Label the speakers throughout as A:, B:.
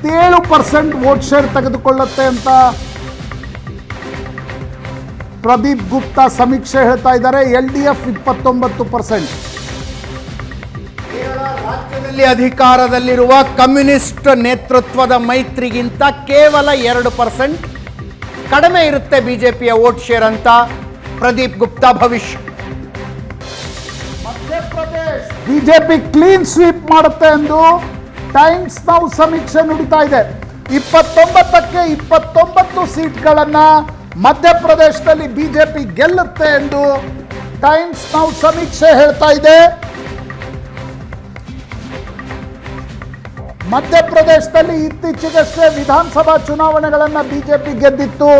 A: 57% vote share ತೆಗೆದುಕೊಳ್ಳುತ್ತೆ ಅಂತ ಪ್ರದೀಪ್ ಗುಪ್ತಾ ಸಮೀಕ್ಷೆ ಹೇಳ್ತಾ ಇದ್ದಾರೆ. LDF 29%.
B: ರಾಜ್ಯದಲ್ಲಿ ಅಧಿಕಾರದಲ್ಲಿರುವ ಕಮ್ಯುನಿಸ್ಟ್ ನೇತೃತ್ವದ ಮೈತ್ರಿಗಿಂತ ಕೇವಲ 2% ಕಡಿಮೆ ಇರುತ್ತೆ ಬಿಜೆಪಿಯ ವೋಟ್ ಶೇರ್ ಅಂತ ಪ್ರದೀಪ್ ಗುಪ್ತಾ ಭವಿಷ್ಯ.
A: ಮಧ್ಯಪ್ರದೇಶ ಬಿಜೆಪಿ ಕ್ಲೀನ್ ಸ್ವೀಪ್ ಮಾಡುತ್ತೆ ಎಂದು ಟೈಮ್ಸ್ ನೌ ಸಮೀಕ್ಷೆ ನುಡಿತಾ ಇದೆ. 29ಕ್ಕೆ 29 ಸೀಟ್ಗಳನ್ನ ಮಧ್ಯಪ್ರದೇಶದಲ್ಲಿ ಬಿಜೆಪಿ ಗೆಲ್ಲುತ್ತೆ ಎಂದು ಟೈಮ್ಸ್ ನೌ ಸಮೀಕ್ಷೆ ಹೇಳ್ತಾ ಇದೆ. ಮಧ್ಯಪ್ರದೇಶದಲ್ಲಿ ಇತ್ತೀಚೆಗಷ್ಟೇ ವಿಧಾನಸಭಾ ಚುನಾವಣೆಗಳನ್ನು ಬಿಜೆಪಿ ಗೆದ್ದಿತ್ತು.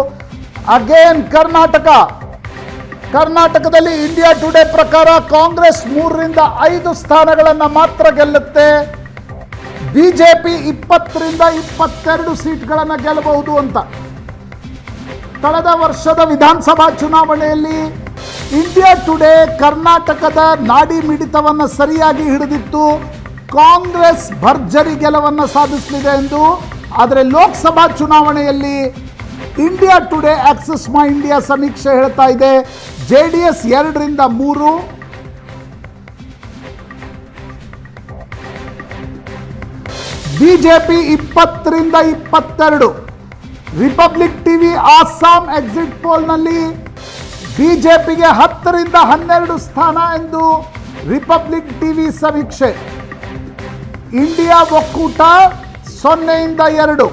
A: ಅಗೇನ್ ಕರ್ನಾಟಕದಲ್ಲಿ ಇಂಡಿಯಾ ಟುಡೇ ಪ್ರಕಾರ ಕಾಂಗ್ರೆಸ್ 3ರಿಂದ 5 ಸ್ಥಾನಗಳನ್ನು ಮಾತ್ರ ಗೆಲ್ಲುತ್ತೆ. ಬಿಜೆಪಿ 20ರಿಂದ 22 ಸೀಟ್ಗಳನ್ನು ಗೆಲ್ಲಬಹುದು ಅಂತ. ಕಳೆದ ವರ್ಷದ ವಿಧಾನಸಭಾ ಚುನಾವಣೆಯಲ್ಲಿ ಇಂಡಿಯಾ ಟುಡೇ ಕರ್ನಾಟಕದ ನಾಡಿ ಮಿಡಿತವನ್ನು ಸರಿಯಾಗಿ ಹಿಡಿದಿತ್ತು. ಕಾಂಗ್ರೆಸ್ ಭರ್ಜರಿ ಗೆಲುವನ್ನು ಸಾಧಿಸಲಿದೆ ಎಂದು. ಆದರೆ ಲೋಕಸಭಾ ಚುನಾವಣೆಯಲ್ಲಿ India Today Axis My India ಸಮೀಕ್ಷೆ ಹೇಳ್ತಾ ಇದೆ JDS 2ರಿಂದ 3, ಬಿಜೆಪಿ 20ರಿಂದ 22. ರಿಪಬ್ಲಿಕ್ ಟಿವಿ ಆಸಾಂ ಎಕ್ಸಿಟ್ ಪೋಲ್ನಲ್ಲಿ ಬಿಜೆಪಿಗೆ 10ರಿಂದ 12 ಸ್ಥಾನ ಎಂದು ರಿಪಬ್ಲಿಕ್ ಟಿವಿ ಸಮೀಕ್ಷೆ. ಇಂಡಿಯಾ ಒಕ್ಕೂಟ 0ಯಿಂದ 2.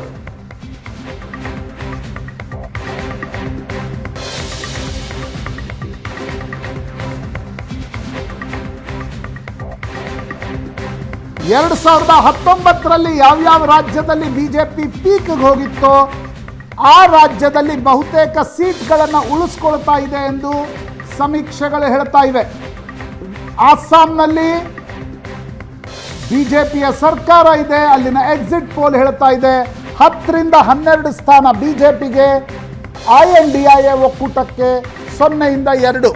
A: ಎರಡು 2019ರಲ್ಲಿ ಯಾವ್ಯಾವ ರಾಜ್ಯದಲ್ಲಿ ಬಿಜೆಪಿ ಪೀಕ್ಗೆ ಹೋಗಿತ್ತೋ ಆ ರಾಜ್ಯದಲ್ಲಿ ಬಹುತೇಕ ಸೀಟ್ಗಳನ್ನು ಉಳಿಸ್ಕೊಳ್ತಾ ಇದೆ ಎಂದು ಸಮೀಕ್ಷೆಗಳು ಹೇಳ್ತಾ ಇವೆ. ಆಸಾಂನಲ್ಲಿ ಬಿಜೆಪಿಯ ಸರ್ಕಾರ ಇದೆ. ಅಲ್ಲಿನ ಎಕ್ಸಿಟ್ ಪೋಲ್ ಹೇಳ್ತಾ ಇದೆ 10ರಿಂದ 12 ಸ್ಥಾನ ಬಿಜೆಪಿಗೆ, INDIA ಒಕ್ಕೂಟಕ್ಕೆ 0ಯಿಂದ 2.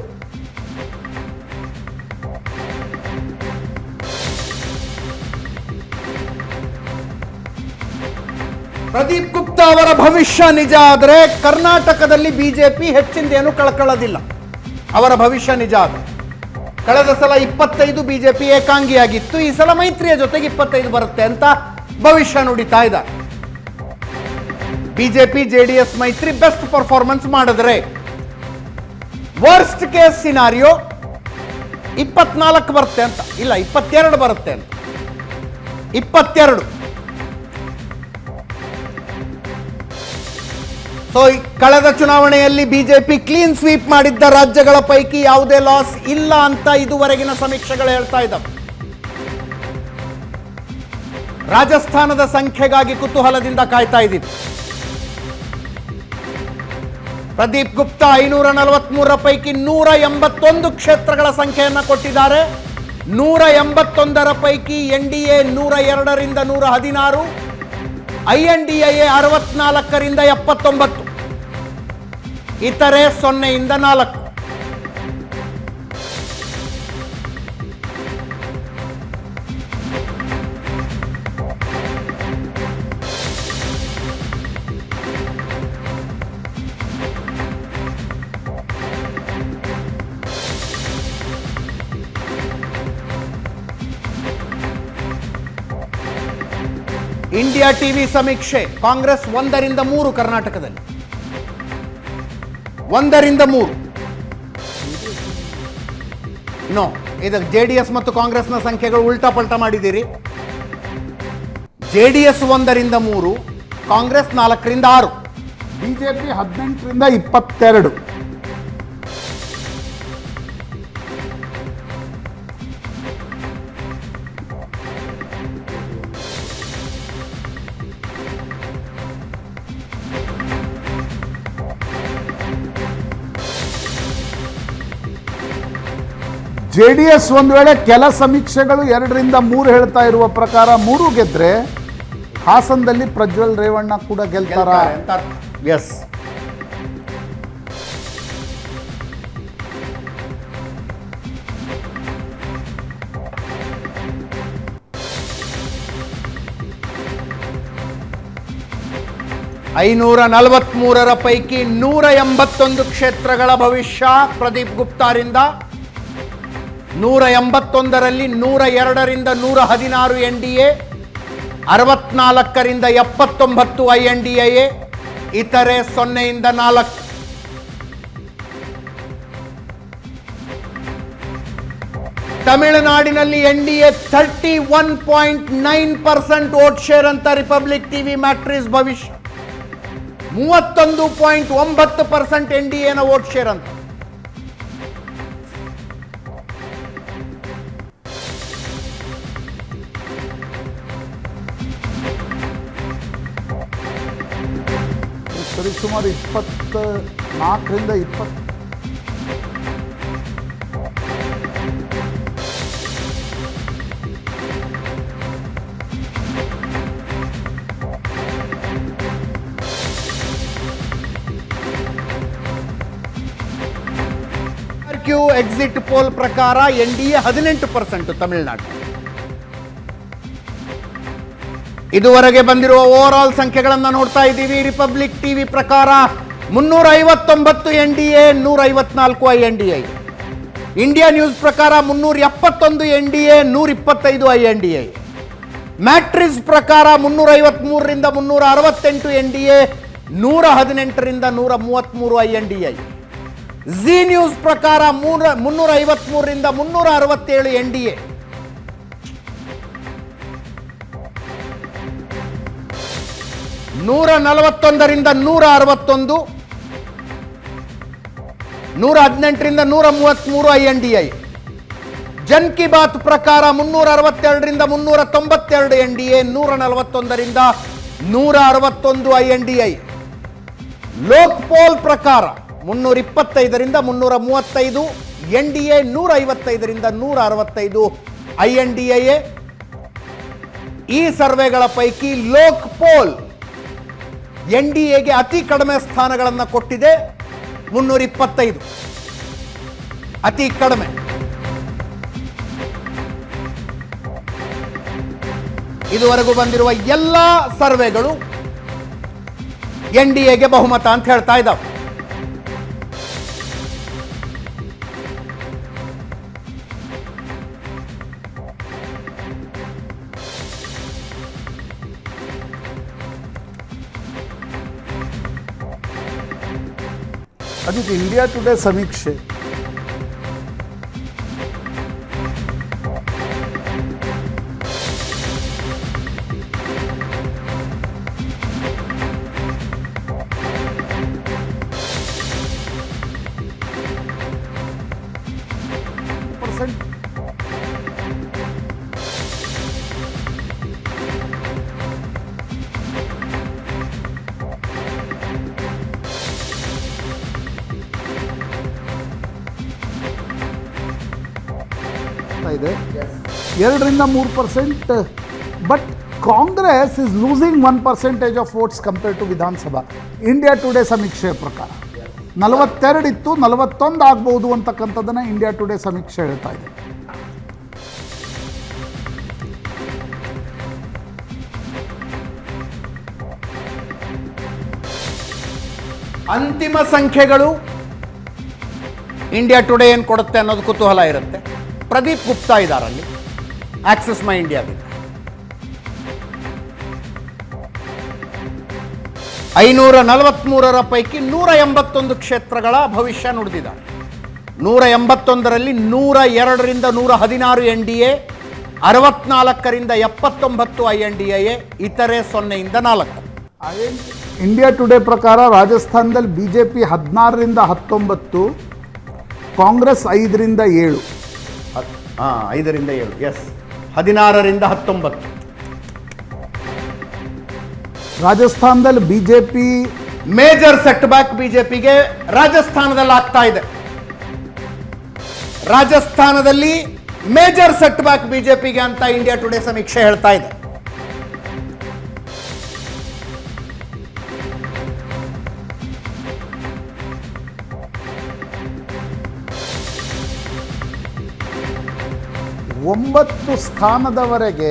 B: ಪ್ರದೀಪ್ ಗುಪ್ತಾ ಅವರ ಭವಿಷ್ಯ ನಿಜ ಆದರೆ ಕರ್ನಾಟಕದಲ್ಲಿ ಬಿಜೆಪಿ ಹೆಚ್ಚಿಂದೇನು ಕಳ್ಕೊಳ್ಳೋದಿಲ್ಲ. ಅವರ ಭವಿಷ್ಯ ನಿಜ ಆದರೆ ಕಳೆದ ಸಲ 25 ಬಿಜೆಪಿ ಏಕಾಂಗಿಯಾಗಿತ್ತು. ಈ ಸಲ ಮೈತ್ರಿಯ ಜೊತೆಗೆ 25 ಬರುತ್ತೆ ಅಂತ ಭವಿಷ್ಯ ನುಡಿತಾ ಇದ್ದಾರೆ. ಬಿಜೆಪಿ JDS ಮೈತ್ರಿ ಬೆಸ್ಟ್ ಪರ್ಫಾರ್ಮೆನ್ಸ್ ಮಾಡಿದ್ರೆ ವರ್ಸ್ಟ್ ಕೇಸ್ ಸಿನಾರಿಯೋ 24 ಬರುತ್ತೆ ಅಂತ, ಇಲ್ಲ 22 ಬರುತ್ತೆ ಅಂತ. 22. ಸೊ ಕಳೆದ ಚುನಾವಣೆಯಲ್ಲಿ ಬಿಜೆಪಿ ಕ್ಲೀನ್ ಸ್ವೀಪ್ ಮಾಡಿದ್ದ ರಾಜ್ಯಗಳ ಪೈಕಿ ಯಾವುದೇ ಲಾಸ್ ಇಲ್ಲ ಅಂತ ಇದುವರೆಗಿನ ಸಮೀಕ್ಷೆಗಳು ಹೇಳ್ತಾ ಇದ್ದಾವೆ. ರಾಜಸ್ಥಾನದ ಸಂಖ್ಯೆಗಾಗಿ ಕುತೂಹಲದಿಂದ ಕಾಯ್ತಾ ಇದ್ದೀವಿ. ಪ್ರದೀಪ್ ಗುಪ್ತಾ 543 ಪೈಕಿ 181 ಕ್ಷೇತ್ರಗಳ ಸಂಖ್ಯೆಯನ್ನು ಕೊಟ್ಟಿದ್ದಾರೆ. 181 ಪೈಕಿ NDA 102ರಿಂದ 116, INDIA 64ರಿಂದ 79, ಇತರೆ 0ಯಿಂದ 4. ಇಂಡಿಯಾ ಟಿವಿ ಸಮೀಕ್ಷೆ ಕಾಂಗ್ರೆಸ್ 1ರಿಂದ 3 ಕರ್ನಾಟಕದಲ್ಲಿ, 1ರಿಂದ 3. ನೋ, ಇದು JDS ಮತ್ತು ಕಾಂಗ್ರೆಸ್ನ ಸಂಖ್ಯೆಗಳು ಉಲ್ಟಾ ಪಲ್ಟಾ ಮಾಡಿದ್ದೀರಿ. JDS 1ರಿಂದ 3, ಕಾಂಗ್ರೆಸ್ 4ರಿಂದ 6,
A: ಬಿಜೆಪಿ 18ರಿಂದ 22. JDS ಒಂದು ವೇಳೆ ಕೆಲ ಸಮೀಕ್ಷೆಗಳು 2ರಿಂದ 3 ಹೇಳ್ತಾ ಇರುವ ಪ್ರಕಾರ 3 ಗೆದ್ರೆ ಹಾಸನದಲ್ಲಿ ಪ್ರಜ್ವಲ್ ರೇವಣ್ಣ ಕೂಡ ಗೆಲ್ತಾರ
B: ಅಂತ. ಎಸ್, 543 ಪೈಕಿ 181 ಕ್ಷೇತ್ರಗಳ ಭವಿಷ್ಯ ಪ್ರದೀಪ್ ಗುಪ್ತಾರಿಂದ. 181ರಲ್ಲಿ 102ರಿಂದ 116 NDA, 64ರಿಂದ 79 INDA, ಇತರೆ 0ಯಿಂದ 4. ತಮಿಳುನಾಡಿನಲ್ಲಿ NDA 31.9% ವೋಟ್ ಶೇರ್ ಅಂತ ರಿಪಬ್ಲಿಕ್ ಟಿವಿ ಮ್ಯಾಟ್ರಿಸ್ ಭವಿಷ್ಯ. 31.9% NDAನ ವೋಟ್ ಶೇರ್ ಅಂತ.
A: ಸರಿ, ಸುಮಾರು 24ರಿಂದ 20.
B: ಎಕ್ಸಿಟ್ ಪೋಲ್ ಪ್ರಕಾರ NDA 18% ತಮಿಳುನಾಡು. ಇದುವರೆಗೆ ಬಂದಿರುವ ಓವರ್ ಆಲ್ ಸಂಖ್ಯೆಗಳನ್ನು ನೋಡ್ತಾ ಇದ್ದೀವಿ. ರಿಪಬ್ಲಿಕ್ ಟಿವಿ ಪ್ರಕಾರ 359 NDA, 154 INDA. ಇಂಡಿಯಾ ನ್ಯೂಸ್ ಪ್ರಕಾರ 371 NDA, 125 INDA. ಮ್ಯಾಟ್ರಿಸ್ ಪ್ರಕಾರ 353ರಿಂದ 368 NDA, 118ರಿಂದ 133 INDA. ಜಿ ನ್ಯೂಸ್ ಪ್ರಕಾರ 353ರಿಂದ 367 NDA. ನೂರ 141ರಿಂದ 161, 118ರಿಂದ 133 INDA. ಜನ್ ಕಿ ಬಾತ್ ಪ್ರಕಾರ 362ರಿಂದ 392 NDA, 141ರಿಂದ 161 INDA. ಲೋಕ್ ಪೋಲ್ ಪ್ರಕಾರ 325ರಿಂದ 335 NDA, 155ರಿಂದ 165 INDA. ಈ ಸರ್ವೆಗಳ ಪೈಕಿ ಲೋಕ್ ಪೋಲ್ NDAಗೆ ಅತಿ ಕಡಿಮೆ ಸ್ಥಾನಗಳನ್ನು ಕೊಟ್ಟಿದೆ, 325, ಅತಿ ಕಡಿಮೆ. ಇದುವರೆಗೂ ಬಂದಿರುವ ಎಲ್ಲ ಸರ್ವೆಗಳು NDAಗೆ ಬಹುಮತ ಅಂತ ಹೇಳ್ತಾ ಇದ್ದಾವೆ.
A: ಅದಕ್ಕೆ ಇಂಡಿಯಾ ಟುಡೇ ಸಮೀಕ್ಷೆ ಇದೆ, 2ರಿಂದ 3%. But Congress is losing 1% of votes compare to ವಿಧಾನಸಭಾ. ಇಂಡಿಯಾ ಟುಡೇ ಸಮೀಕ್ಷೆ ಪ್ರಕಾರ 42 ಇತ್ತು, 41 ಆಗ್ಬೋದು ಅಂತಕ್ಕಂಥದ್ದನ್ನು ಇಂಡಿಯಾ ಟುಡೇ ಸಮೀಕ್ಷೆ ಹೇಳ್ತಾ ಇದೆ.
B: ಅಂತಿಮ ಸಂಖ್ಯೆಗಳು ಇಂಡಿಯಾ ಟುಡೇ ಏನು ಕೊಡುತ್ತೆ ಅನ್ನೋದು ಕುತೂಹಲ ಇರುತ್ತೆ. ಪ್ರದೀಪ್ ಗುಪ್ತಾ ಇದ್ದಾರಲ್ಲಿ ಆಕ್ಸಿಸ್ ಮೈ ಇಂಡಿಯಾದಿಂದ. 543 ಪೈಕಿ 181 ಕ್ಷೇತ್ರಗಳ ಭವಿಷ್ಯ ನುಡಿದಿದ್ದಾರೆ. 181ರಲ್ಲಿ 102ರಿಂದ 116 NDA, 64ರಿಂದ 79 INDA, ಇತರೆ 0ಯಿಂದ 4.
A: ಇಂಡಿಯಾ ಟುಡೇ ಪ್ರಕಾರ ರಾಜಸ್ಥಾನದಲ್ಲಿ BJP 16ರಿಂದ 19, ಕಾಂಗ್ರೆಸ್ 5ರಿಂದ 7.
B: 5ರಿಂದ 7, ಎಸ್, 16ರಿಂದ 19.
A: ರಾಜಸ್ಥಾನದಲ್ಲಿ BJP
B: ಮೇಜರ್ ಸೆಟ್ ಬ್ಯಾಕ್ BJPಗೆ ರಾಜಸ್ಥಾನದಲ್ಲಿ ಆಗ್ತಾ ಇದೆ. ರಾಜಸ್ಥಾನದಲ್ಲಿ ಮೇಜರ್ ಸೆಟ್ ಬ್ಯಾಕ್ BJPಗೆ ಅಂತ ಇಂಡಿಯಾ ಟುಡೇ ಸಮೀಕ್ಷೆ ಹೇಳ್ತಾ ಇದೆ.
A: ಒಂಬತ್ತು ಸ್ಥಾನದವರೆಗೆ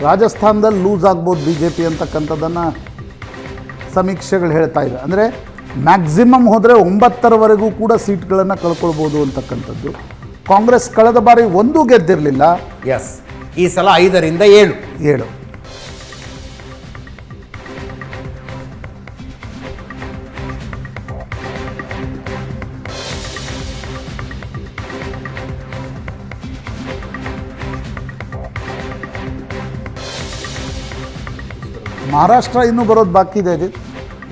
A: ರಾಜಸ್ಥಾನದಲ್ಲಿ ಲೂಸ್ ಆಗ್ಬೋದು BJP ಅಂತಕ್ಕಂಥದ್ದನ್ನು ಸಮೀಕ್ಷೆಗಳು ಹೇಳ್ತಾ ಇದೆ. ಅಂದರೆ ಮ್ಯಾಕ್ಸಿಮಮ್ ಹೋದರೆ 9ರವರೆಗೂ ಕೂಡ ಸೀಟ್ಗಳನ್ನು ಕಳ್ಕೊಳ್ಬೋದು ಅಂತಕ್ಕಂಥದ್ದು. ಕಾಂಗ್ರೆಸ್ ಕಳೆದ ಬಾರಿ 1 ಗೆದ್ದಿರಲಿಲ್ಲ.
B: ಎಸ್, ಈ ಸಲ 5ರಿಂದ 7.
A: ಮಹಾರಾಷ್ಟ್ರ ಇನ್ನೂ ಬರೋದು ಬಾಕಿ ಇದೆ.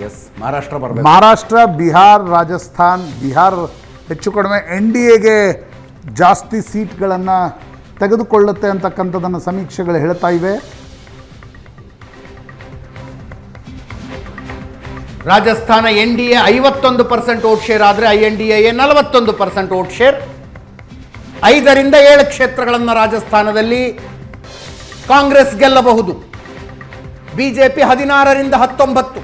B: ಎಸ್, ಮಹಾರಾಷ್ಟ್ರ ಬರಬೇಕು.
A: ಮಹಾರಾಷ್ಟ್ರ, ಬಿಹಾರ್, ರಾಜಸ್ಥಾನ್. ಬಿಹಾರ್ ಹೆಚ್ಚು ಕಡಿಮೆ NDAಗೆ ಜಾಸ್ತಿ ಸೀಟ್ಗಳನ್ನು ತೆಗೆದುಕೊಳ್ಳುತ್ತೆ ಅಂತಕ್ಕಂಥದ್ದನ್ನು ಸಮೀಕ್ಷೆಗಳು ಹೇಳ್ತಾ ಇವೆ.
B: ರಾಜಸ್ಥಾನ NDA 51% ವೋಟ್ ಶೇರ್ ಆದರೆ INDA 41% ವೋಟ್ ಶೇರ್. 5ರಿಂದ 7 ಕ್ಷೇತ್ರಗಳನ್ನು ರಾಜಸ್ಥಾನದಲ್ಲಿ ಕಾಂಗ್ರೆಸ್ ಗೆಲ್ಲಬಹುದು. BJP 16ರಿಂದ 19.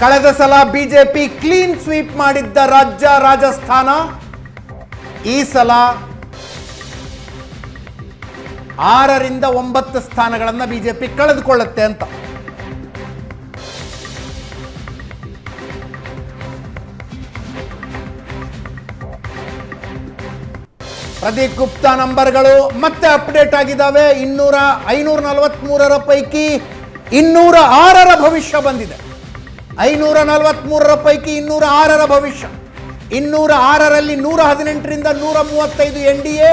B: ಕಳೆದ ಸಲ BJP ಕ್ಲೀನ್ ಸ್ವೀಪ್ ಮಾಡಿದ್ದ ರಾಜ್ಯ ರಾಜಸ್ಥಾನ. ಈ ಸಲ 6ರಿಂದ 9 ಸ್ಥಾನಗಳನ್ನು BJP ಕಳೆದುಕೊಳ್ಳುತ್ತೆ ಅಂತ. ಪ್ರದೀಪ್ ಗುಪ್ತಾ ನಂಬರ್ಗಳು ಮತ್ತೆ ಅಪ್ಡೇಟ್ ಆಗಿದ್ದಾವೆ. 543 ಪೈಕಿ 206 ಭವಿಷ್ಯ ಬಂದಿದೆ. 543 ಪೈಕಿ 206 ಭವಿಷ್ಯ. 206ರಲ್ಲಿ 118ರಿಂದ 135 NDA,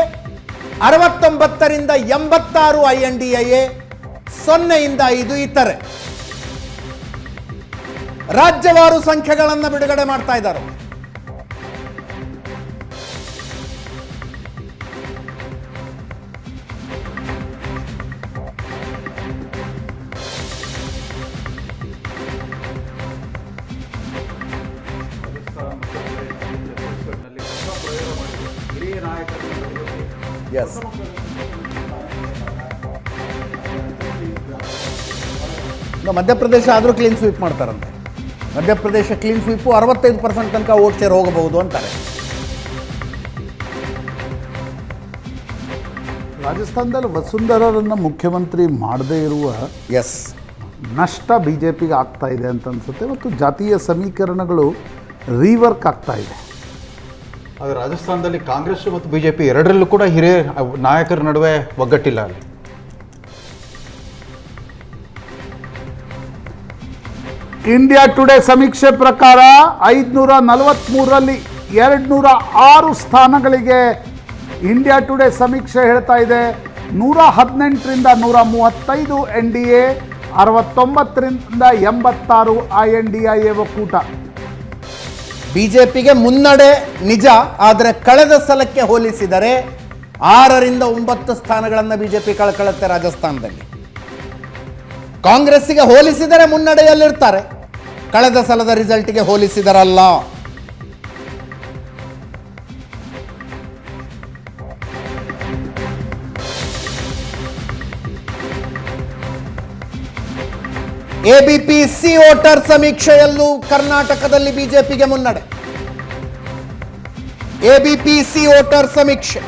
B: 69ರಿಂದ 86 INDA, 0ಯಿಂದ 5 ಇತರೆ. ರಾಜ್ಯವಾರು ಸಂಖ್ಯೆಗಳನ್ನು ಬಿಡುಗಡೆ ಮಾಡ್ತಾ ಇದ್ದಾರೆ. ಎಸ್, ಮಧ್ಯಪ್ರದೇಶ ಆದರೂ ಕ್ಲೀನ್ ಸ್ವೀಪ್ ಮಾಡ್ತಾರಂತೆ. ಮಧ್ಯಪ್ರದೇಶ ಕ್ಲೀನ್ ಸ್ವೀಪು 65% ತನಕ ವೋಟ್ ಶೇರ್ ಹೋಗಬಹುದು ಅಂತಾರೆ.
A: ರಾಜಸ್ಥಾನದಲ್ಲಿ ವಸುಂಧರರನ್ನು ಮುಖ್ಯಮಂತ್ರಿ ಮಾಡದೇ ಇರುವ ನಷ್ಟ BJPಗೆ ಆಗ್ತಾ ಇದೆ ಅಂತ ಅನ್ಸುತ್ತೆ. ಮತ್ತು ಜಾತೀಯ ಸಮೀಕರಣಗಳು ರೀವರ್ಕ್ ಆಗ್ತಾ ಇದೆ.
C: ಆದರೆ ರಾಜಸ್ಥಾನದಲ್ಲಿ ಕಾಂಗ್ರೆಸ್ ಮತ್ತು BJP ಎರಡರಲ್ಲೂ ಕೂಡ ಹಿರಿಯ ನಾಯಕರ ನಡುವೆ ಒಗ್ಗಟ್ಟಿಲ್ಲ. ಅಲ್ಲಿ
A: ಇಂಡಿಯಾ ಟುಡೇ ಸಮೀಕ್ಷೆ ಪ್ರಕಾರ 543ರಲ್ಲಿ 206 ಸ್ಥಾನಗಳಿಗೆ ಇಂಡಿಯಾ ಟುಡೇ ಸಮೀಕ್ಷೆ ಹೇಳ್ತಾ ಇದೆ. 118ರಿಂದ 135 NDA, 69ರಿಂದ 86 INDA ಒಕ್ಕೂಟ.
B: BJPಗೆ ಮುನ್ನಡೆ ನಿಜ, ಆದರೆ ಕಳೆದ ಸಲಕ್ಕೆ ಹೋಲಿಸಿದರೆ 6ರಿಂದ 9 ಸ್ಥಾನಗಳನ್ನು BJP ಕಳ್ಕೊಳ್ಳುತ್ತೆ ರಾಜಸ್ಥಾನದಲ್ಲಿ. ಕಾಂಗ್ರೆಸ್ಸಿಗೆ ಹೋಲಿಸಿದರೆ ಮುನ್ನಡೆಯಲ್ಲಿರ್ತಾರೆ, ಕಳೆದ ಸಲದ ರಿಸಲ್ಟ್ಗೆ ಹೋಲಿಸಿದರಲ್ಲ. ABP-C ವೋಟರ್ ಸಮೀಕ್ಷೆಯಲ್ಲೂ ಕರ್ನಾಟಕದಲ್ಲಿ BJPಗೆ ಮುನ್ನಡೆ. ABP-C ವೋಟರ್ ಸಮೀಕ್ಷೆ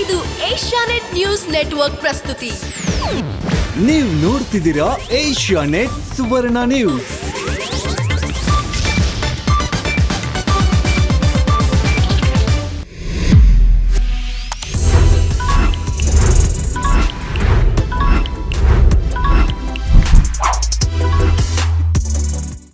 D: ಇದು ಏಷ್ಯಾನೆಟ್ ನ್ಯೂಸ್ ನೆಟ್ವರ್ಕ್ ಪ್ರಸ್ತುತಿ.
E: ನೀವು ನೋಡ್ತಿದ್ದೀರಾ ಏಷ್ಯಾನೆಟ್ ಸುವರ್ಣ ನ್ಯೂಸ್.